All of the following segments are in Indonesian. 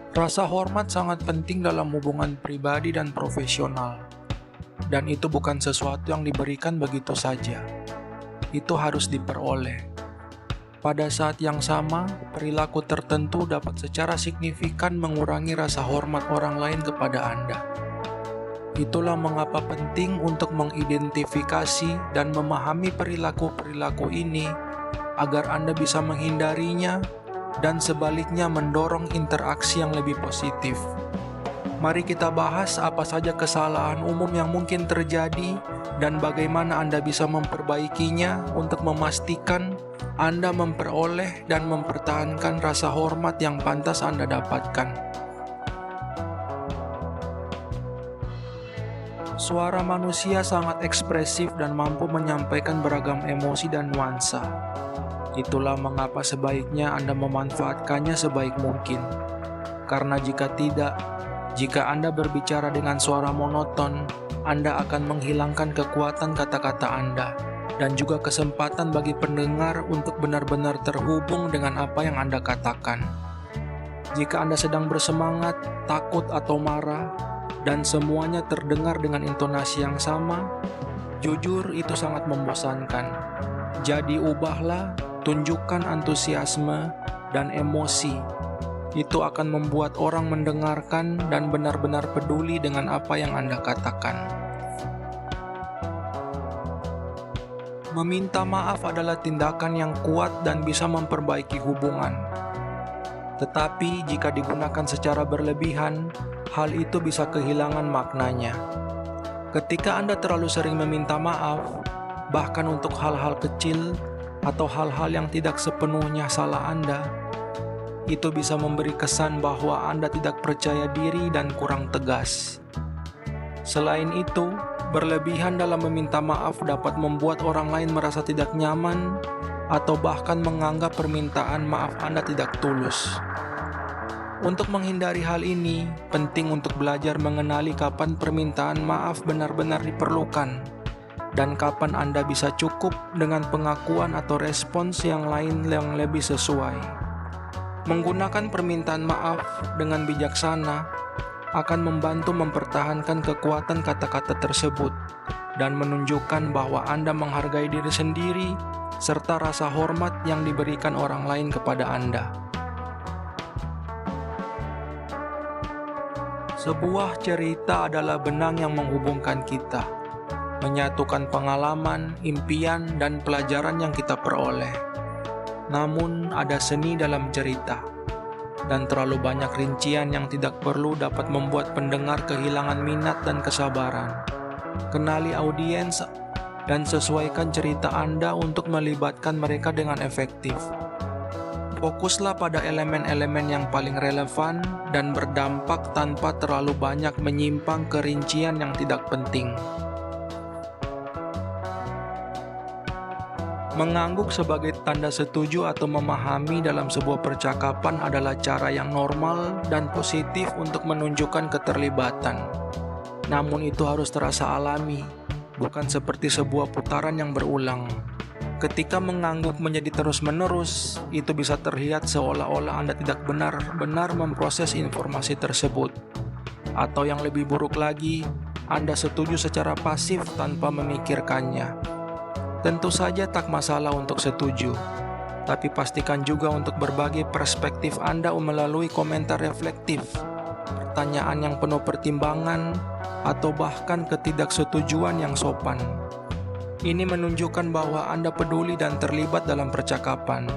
Rasa hormat sangat penting dalam hubungan pribadi dan profesional, dan itu bukan sesuatu yang diberikan begitu saja. Itu harus diperoleh. Pada saat yang sama, perilaku tertentu dapat secara signifikan mengurangi rasa hormat orang lain kepada Anda. Itulah mengapa penting untuk mengidentifikasi dan memahami perilaku-perilaku ini agar Anda bisa menghindarinya dan sebaliknya mendorong interaksi yang lebih positif. Mari kita bahas apa saja kesalahan umum yang mungkin terjadi dan bagaimana Anda bisa memperbaikinya untuk memastikan Anda memperoleh dan mempertahankan rasa hormat yang pantas Anda dapatkan. Suara manusia sangat ekspresif dan mampu menyampaikan beragam emosi dan nuansa. Itulah mengapa sebaiknya Anda memanfaatkannya sebaik mungkin. Karena jika Anda berbicara dengan suara monoton, Anda akan menghilangkan kekuatan kata-kata Anda dan juga kesempatan bagi pendengar untuk benar-benar terhubung dengan apa yang Anda katakan. Jika Anda sedang bersemangat, takut, atau marah, dan semuanya terdengar dengan intonasi yang sama, jujur itu sangat membosankan. Jadi ubahlah, tunjukkan antusiasme dan emosi. Itu akan membuat orang mendengarkan dan benar-benar peduli dengan apa yang Anda katakan. Meminta maaf adalah tindakan yang kuat dan bisa memperbaiki hubungan. Tetapi jika digunakan secara berlebihan, hal itu bisa kehilangan maknanya. Ketika Anda terlalu sering meminta maaf, bahkan untuk hal-hal kecil atau hal-hal yang tidak sepenuhnya salah Anda, itu bisa memberi kesan bahwa Anda tidak percaya diri dan kurang tegas. Selain itu, berlebihan dalam meminta maaf dapat membuat orang lain merasa tidak nyaman atau bahkan menganggap permintaan maaf Anda tidak tulus. Untuk menghindari hal ini, penting untuk belajar mengenali kapan permintaan maaf benar-benar diperlukan dan kapan Anda bisa cukup dengan pengakuan atau respons yang lain yang lebih sesuai. Menggunakan permintaan maaf dengan bijaksana akan membantu mempertahankan kekuatan kata-kata tersebut dan menunjukkan bahwa Anda menghargai diri sendiri serta rasa hormat yang diberikan orang lain kepada Anda. Sebuah cerita adalah benang yang menghubungkan kita, menyatukan pengalaman, impian, dan pelajaran yang kita peroleh. Namun, ada seni dalam cerita, dan terlalu banyak rincian yang tidak perlu dapat membuat pendengar kehilangan minat dan kesabaran. Kenali audiens dan sesuaikan cerita Anda untuk melibatkan mereka dengan efektif. Fokuslah pada elemen-elemen yang paling relevan dan berdampak tanpa terlalu banyak menyimpang ke rincian yang tidak penting. Mengangguk sebagai tanda setuju atau memahami dalam sebuah percakapan adalah cara yang normal dan positif untuk menunjukkan keterlibatan. Namun itu harus terasa alami, bukan seperti sebuah putaran yang berulang. Ketika mengangguk menjadi terus-menerus, itu bisa terlihat seolah-olah Anda tidak benar-benar memproses informasi tersebut. Atau yang lebih buruk lagi, Anda setuju secara pasif tanpa memikirkannya. Tentu saja tak masalah untuk setuju, tapi pastikan juga untuk berbagi perspektif Anda melalui komentar reflektif, pertanyaan yang penuh pertimbangan, atau bahkan ketidaksetujuan yang sopan. Ini menunjukkan bahwa Anda peduli dan terlibat dalam percakapan.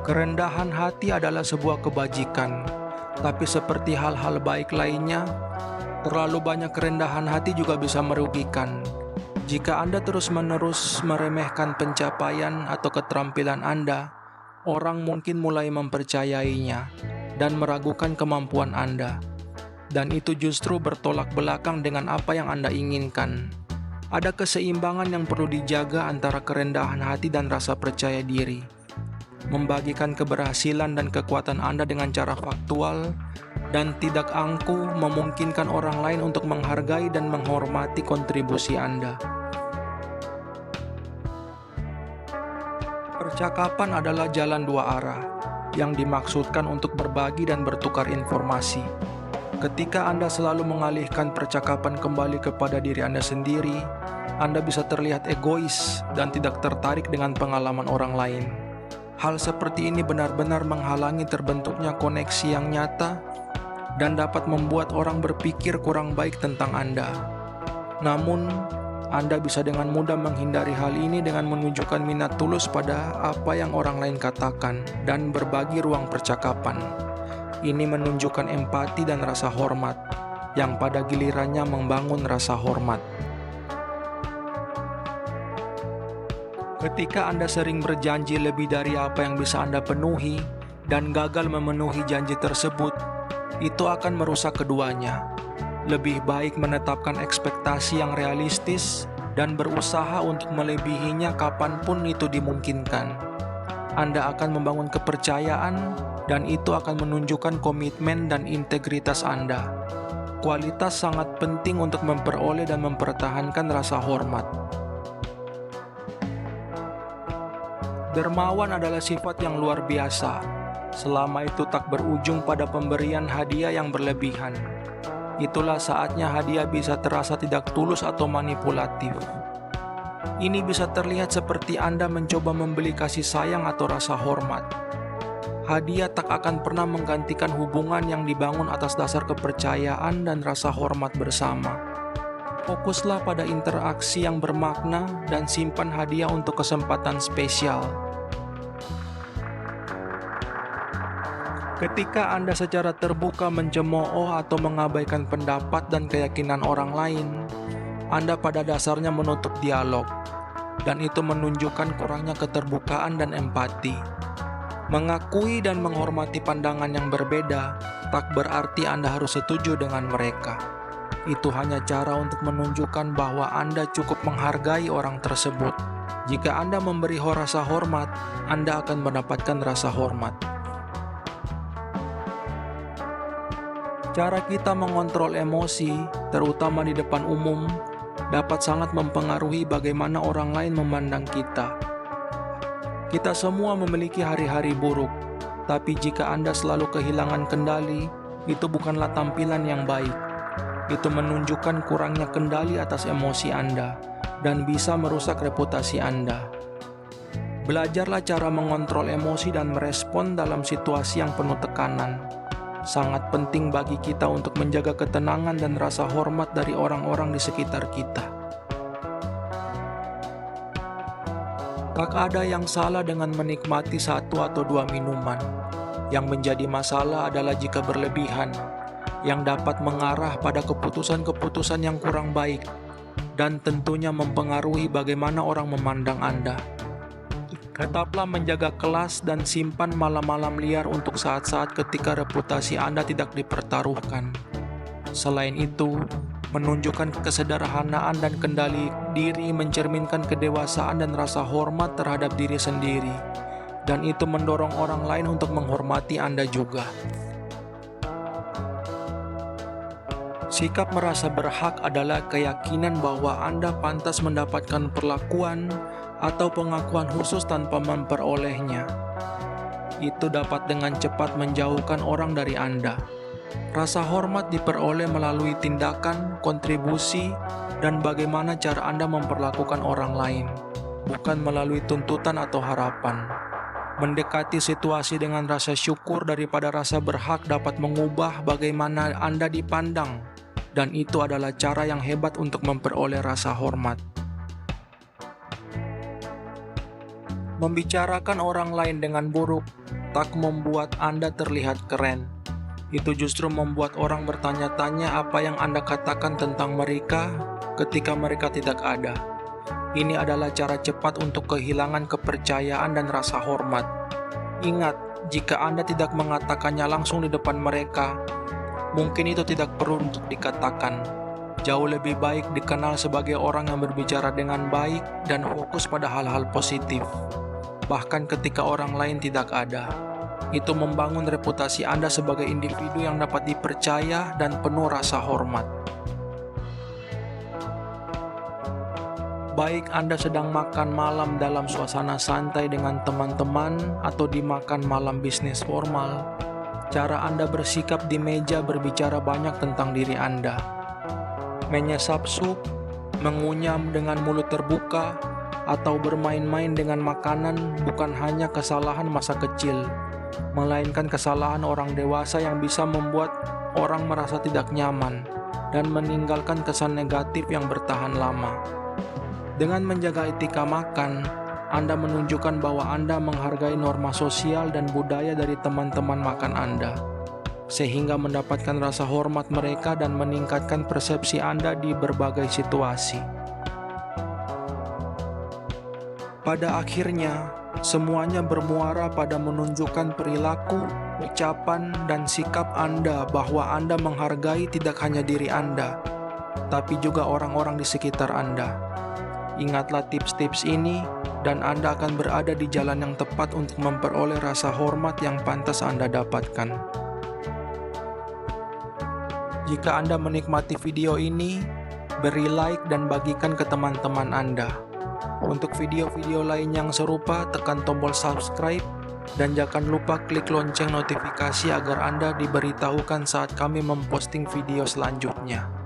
Kerendahan hati adalah sebuah kebajikan, tapi seperti hal-hal baik lainnya, terlalu banyak kerendahan hati juga bisa merugikan. Jika Anda terus-menerus meremehkan pencapaian atau keterampilan Anda, orang mungkin mulai mempercayainya dan meragukan kemampuan Anda. Dan itu justru bertolak belakang dengan apa yang Anda inginkan. Ada keseimbangan yang perlu dijaga antara kerendahan hati dan rasa percaya diri. Membagikan keberhasilan dan kekuatan Anda dengan cara faktual dan tidak angkuh memungkinkan orang lain untuk menghargai dan menghormati kontribusi Anda. Percakapan adalah jalan dua arah. yang dimaksudkan untuk berbagi dan bertukar informasi. Ketika Anda selalu mengalihkan percakapan kembali kepada diri Anda sendiri, Anda bisa terlihat egois dan tidak tertarik dengan pengalaman orang lain. Hal seperti ini benar-benar menghalangi terbentuknya koneksi yang nyata dan dapat membuat orang berpikir kurang baik tentang Anda. Namun, Anda bisa dengan mudah menghindari hal ini dengan menunjukkan minat tulus pada apa yang orang lain katakan dan berbagi ruang percakapan. Ini menunjukkan empati dan rasa hormat, yang pada gilirannya membangun rasa hormat. Ketika Anda sering berjanji lebih dari apa yang bisa Anda penuhi dan gagal memenuhi janji tersebut, itu akan merusak keduanya. Lebih baik menetapkan ekspektasi yang realistis dan berusaha untuk melebihinya kapanpun itu dimungkinkan. Anda akan membangun kepercayaan dan itu akan menunjukkan komitmen dan integritas Anda. Kualitas sangat penting untuk memperoleh dan mempertahankan rasa hormat. Dermawan adalah sifat yang luar biasa, selama itu tak berujung pada pemberian hadiah yang berlebihan. Itulah saatnya hadiah bisa terasa tidak tulus atau manipulatif. Ini bisa terlihat seperti Anda mencoba membeli kasih sayang atau rasa hormat. Hadiah tak akan pernah menggantikan hubungan yang dibangun atas dasar kepercayaan dan rasa hormat bersama. Fokuslah pada interaksi yang bermakna dan simpan hadiah untuk kesempatan spesial. Ketika Anda secara terbuka mencemooh atau mengabaikan pendapat dan keyakinan orang lain, Anda pada dasarnya menutup dialog, dan itu menunjukkan kurangnya keterbukaan dan empati. Mengakui dan menghormati pandangan yang berbeda tak berarti Anda harus setuju dengan mereka. Itu hanya cara untuk menunjukkan bahwa Anda cukup menghargai orang tersebut. Jika Anda memberi rasa hormat, Anda akan mendapatkan rasa hormat. Cara kita mengontrol emosi, terutama di depan umum, dapat sangat mempengaruhi bagaimana orang lain memandang kita. Kita semua memiliki hari-hari buruk, tapi jika Anda selalu kehilangan kendali, itu bukanlah tampilan yang baik. Itu menunjukkan kurangnya kendali atas emosi Anda dan bisa merusak reputasi Anda. Belajarlah cara mengontrol emosi dan merespon dalam situasi yang penuh tekanan. Sangat penting bagi kita untuk menjaga ketenangan dan rasa hormat dari orang-orang di sekitar kita. Tak ada yang salah dengan menikmati 1 atau 2 minuman. Yang menjadi masalah adalah jika berlebihan, yang dapat mengarah pada keputusan-keputusan yang kurang baik, dan tentunya mempengaruhi bagaimana orang memandang Anda. Tetaplah menjaga kelas dan simpan malam-malam liar untuk saat-saat ketika reputasi Anda tidak dipertaruhkan. Selain itu, menunjukkan kesederhanaan dan kendali diri mencerminkan kedewasaan dan rasa hormat terhadap diri sendiri, dan itu mendorong orang lain untuk menghormati Anda juga. Sikap merasa berhak adalah keyakinan bahwa Anda pantas mendapatkan perlakuan atau pengakuan khusus tanpa memperolehnya. Itu dapat dengan cepat menjauhkan orang dari Anda. Rasa hormat diperoleh melalui tindakan, kontribusi, dan bagaimana cara Anda memperlakukan orang lain, bukan melalui tuntutan atau harapan. Mendekati situasi dengan rasa syukur daripada rasa berhak dapat mengubah bagaimana Anda dipandang, dan itu adalah cara yang hebat untuk memperoleh rasa hormat. Membicarakan orang lain dengan buruk tak membuat Anda terlihat keren. Itu justru membuat orang bertanya-tanya apa yang Anda katakan tentang mereka ketika mereka tidak ada. Ini adalah cara cepat untuk kehilangan kepercayaan dan rasa hormat. Ingat, jika Anda tidak mengatakannya langsung di depan mereka, mungkin itu tidak perlu untuk dikatakan. Jauh lebih baik dikenal sebagai orang yang berbicara dengan baik dan fokus pada hal-hal positif, bahkan ketika orang lain tidak ada. Itu membangun reputasi Anda sebagai individu yang dapat dipercaya dan penuh rasa hormat. Baik Anda sedang makan malam dalam suasana santai dengan teman-teman atau dimakan malam bisnis formal, cara Anda bersikap di meja berbicara banyak tentang diri Anda. Menyesap sup, mengunyam dengan mulut terbuka, atau bermain-main dengan makanan bukan hanya kesalahan masa kecil, melainkan kesalahan orang dewasa yang bisa membuat orang merasa tidak nyaman dan meninggalkan kesan negatif yang bertahan lama. Dengan menjaga etika makan, Anda menunjukkan bahwa Anda menghargai norma sosial dan budaya dari teman-teman makan Anda, sehingga mendapatkan rasa hormat mereka dan meningkatkan persepsi Anda di berbagai situasi. Pada akhirnya, semuanya bermuara pada menunjukkan perilaku, ucapan, dan sikap Anda bahwa Anda menghargai tidak hanya diri Anda, tapi juga orang-orang di sekitar Anda. Ingatlah tips-tips ini, dan Anda akan berada di jalan yang tepat untuk memperoleh rasa hormat yang pantas Anda dapatkan. Jika Anda menikmati video ini, beri like dan bagikan ke teman-teman Anda. Untuk video-video lain yang serupa, tekan tombol subscribe dan jangan lupa klik lonceng notifikasi agar Anda diberitahukan saat kami memposting video selanjutnya.